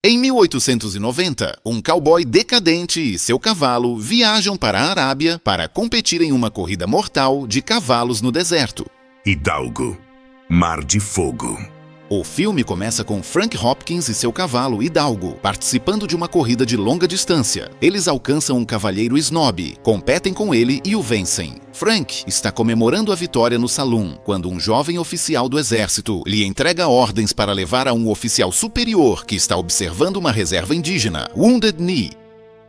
Em 1890, um cowboy decadente e seu cavalo viajam para a Arábia para competir em uma corrida mortal de cavalos no deserto. Hidalgo, Mar de Fogo. O filme começa com Frank Hopkins e seu cavalo Hidalgo participando de uma corrida de longa distância. Eles alcançam um cavalheiro snob, competem com ele e o vencem. Frank está comemorando a vitória no salão quando um jovem oficial do exército lhe entrega ordens para levar a um oficial superior que está observando uma reserva indígena, Wounded Knee.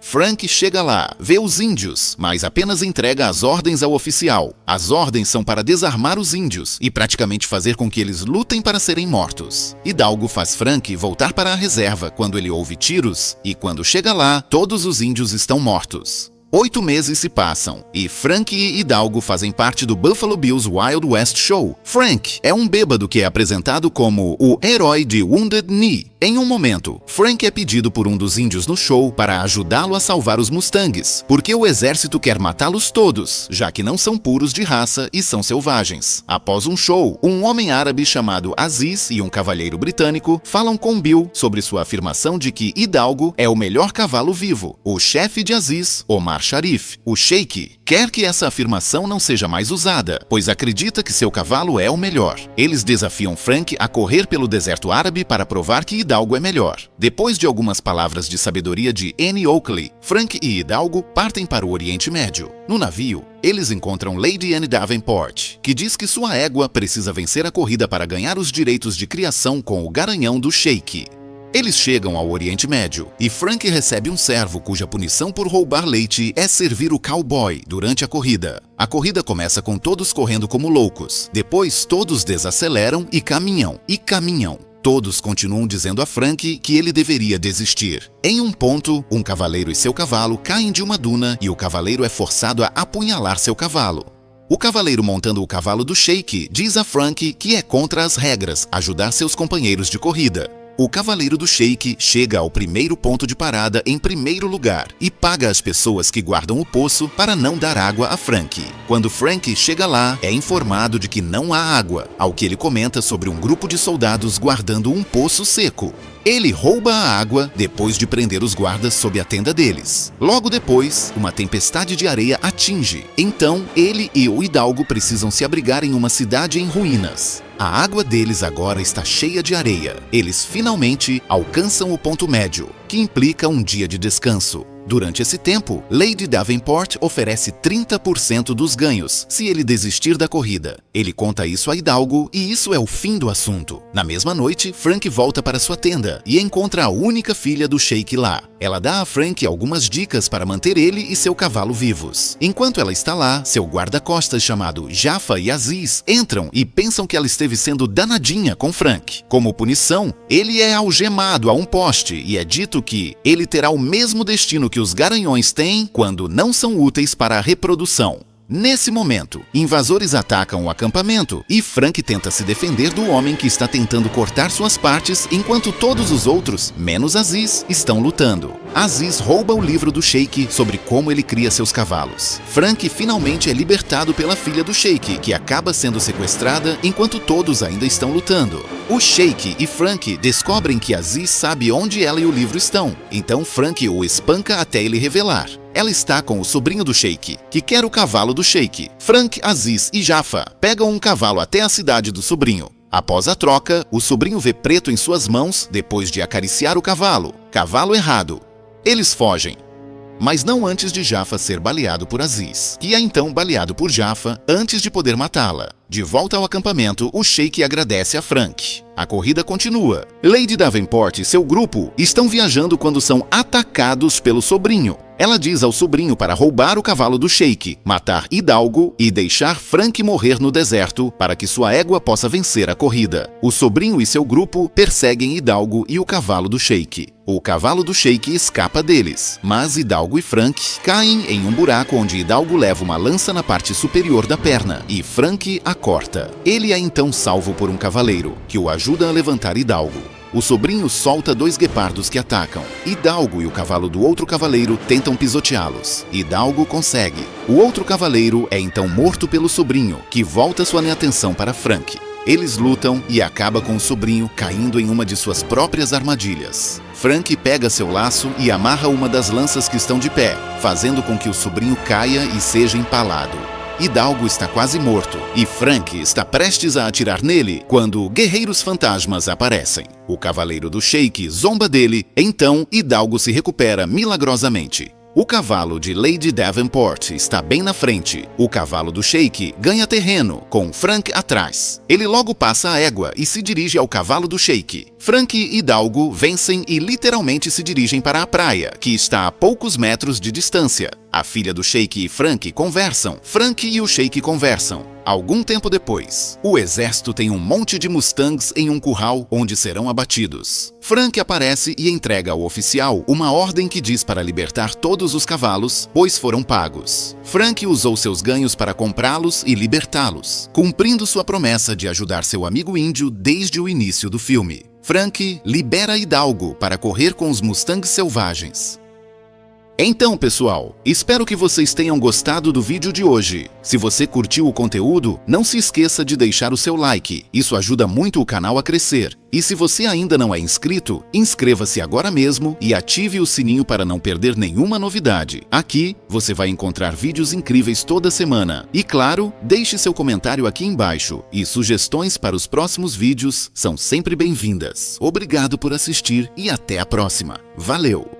Frank chega lá, vê os índios, mas apenas entrega as ordens ao oficial. As ordens são para desarmar os índios e praticamente fazer com que eles lutem para serem mortos. Hidalgo faz Frank voltar para a reserva quando ele ouve tiros e quando chega lá, todos os índios estão mortos. 8 meses se passam e Frank e Hidalgo fazem parte do Buffalo Bills Wild West Show. Frank é um bêbado que é apresentado como o herói de Wounded Knee. Em um momento, Frank é pedido por um dos índios no show para ajudá-lo a salvar os Mustangs, porque o exército quer matá-los todos, já que não são puros de raça e são selvagens. Após um show, um homem árabe chamado Aziz e um cavalheiro britânico falam com Bill sobre sua afirmação de que Hidalgo é o melhor cavalo vivo. O chefe de Aziz, Omar Sharif, o Sheik, quer que essa afirmação não seja mais usada, pois acredita que seu cavalo é o melhor. Eles desafiam Frank a correr pelo deserto árabe para provar que Hidalgo é melhor. Depois de algumas palavras de sabedoria de Annie Oakley, Frank e Hidalgo partem para o Oriente Médio. No navio, eles encontram Lady Anne Davenport, que diz que sua égua precisa vencer a corrida para ganhar os direitos de criação com o garanhão do Sheik. Eles chegam ao Oriente Médio e Frank recebe um servo cuja punição por roubar leite é servir o cowboy durante a corrida. A corrida começa com todos correndo como loucos. Depois, todos desaceleram e caminham. Todos continuam dizendo a Frank que ele deveria desistir. Em um ponto, um cavaleiro e seu cavalo caem de uma duna e o cavaleiro é forçado a apunhalar seu cavalo. O cavaleiro montando o cavalo do Sheik diz a Frank que é contra as regras ajudar seus companheiros de corrida. O cavaleiro do Sheik chega ao primeiro ponto de parada em primeiro lugar e paga as pessoas que guardam o poço para não dar água a Frank. Quando Frank chega lá, é informado de que não há água, ao que ele comenta sobre um grupo de soldados guardando um poço seco. Ele rouba a água depois de prender os guardas sob a tenda deles. Logo depois, uma tempestade de areia atinge. Então, ele e o Hidalgo precisam se abrigar em uma cidade em ruínas. A água deles agora está cheia de areia. Eles finalmente alcançam o ponto médio, que implica um dia de descanso. Durante esse tempo, Lady Davenport oferece 30% dos ganhos se ele desistir da corrida. Ele conta isso a Hidalgo e isso é o fim do assunto. Na mesma noite, Frank volta para sua tenda e encontra a única filha do Sheik lá. Ela dá a Frank algumas dicas para manter ele e seu cavalo vivos. Enquanto ela está lá, seu guarda-costas chamado Jaffa e Aziz entram e pensam que ela esteve sendo danadinha com Frank. Como punição, ele é algemado a um poste e é dito que ele terá o mesmo destino que os garanhões têm quando não são úteis para a reprodução. Nesse momento, invasores atacam o acampamento e Frank tenta se defender do homem que está tentando cortar suas partes enquanto todos os outros, menos Aziz, estão lutando. Aziz rouba o livro do Sheik sobre como ele cria seus cavalos. Frank finalmente é libertado pela filha do Sheik, que acaba sendo sequestrada enquanto todos ainda estão lutando. O Sheik e Frank descobrem que Aziz sabe onde ela e o livro estão, então Frank o espanca até ele revelar. Ela está com o sobrinho do Sheik, que quer o cavalo do Sheik. Frank, Aziz e Jaffa pegam um cavalo até a cidade do sobrinho. Após a troca, o sobrinho vê preto em suas mãos depois de acariciar o cavalo. Cavalo errado. Eles fogem. Mas não antes de Jaffa ser baleado por Aziz, que é então baleado por Jaffa antes de poder matá-la. De volta ao acampamento, o Sheik agradece a Frank. A corrida continua. Lady Davenport e seu grupo estão viajando quando são atacados pelo sobrinho. Ela diz ao sobrinho para roubar o cavalo do Sheik, matar Hidalgo e deixar Frank morrer no deserto para que sua égua possa vencer a corrida. O sobrinho e seu grupo perseguem Hidalgo e o cavalo do Sheik. O cavalo do Sheik escapa deles, mas Hidalgo e Frank caem em um buraco onde Hidalgo leva uma lança na parte superior da perna e Frank a corta. Ele é então salvo por um cavaleiro, que o ajuda a levantar Hidalgo. O sobrinho solta 2 guepardos que atacam. Hidalgo e o cavalo do outro cavaleiro tentam pisoteá-los. Hidalgo consegue. O outro cavaleiro é então morto pelo sobrinho, que volta sua atenção para Frank. Eles lutam e acaba com o sobrinho caindo em uma de suas próprias armadilhas. Frank pega seu laço e amarra uma das lanças que estão de pé, fazendo com que o sobrinho caia e seja empalado. Hidalgo está quase morto e Frank está prestes a atirar nele quando guerreiros fantasmas aparecem. O cavaleiro do Sheik zomba dele, então Hidalgo se recupera milagrosamente. O cavalo de Lady Davenport está bem na frente. O cavalo do Sheik ganha terreno, com Frank atrás. Ele logo passa a égua e se dirige ao cavalo do Sheik. Frank e Hidalgo vencem e literalmente se dirigem para a praia, que está a poucos metros de distância. A filha do Sheik e Frank conversam. Frank e o Sheik conversam. Algum tempo depois, o exército tem um monte de Mustangs em um curral onde serão abatidos. Frank aparece e entrega ao oficial uma ordem que diz para libertar todos os cavalos, pois foram pagos. Frank usou seus ganhos para comprá-los e libertá-los, cumprindo sua promessa de ajudar seu amigo índio desde o início do filme. Frank libera Hidalgo para correr com os Mustangs selvagens. Então, pessoal, espero que vocês tenham gostado do vídeo de hoje. Se você curtiu o conteúdo, não se esqueça de deixar o seu like. Isso ajuda muito o canal a crescer. E se você ainda não é inscrito, inscreva-se agora mesmo e ative o sininho para não perder nenhuma novidade. Aqui, você vai encontrar vídeos incríveis toda semana. E claro, deixe seu comentário aqui embaixo. E sugestões para os próximos vídeos são sempre bem-vindas. Obrigado por assistir e até a próxima. Valeu!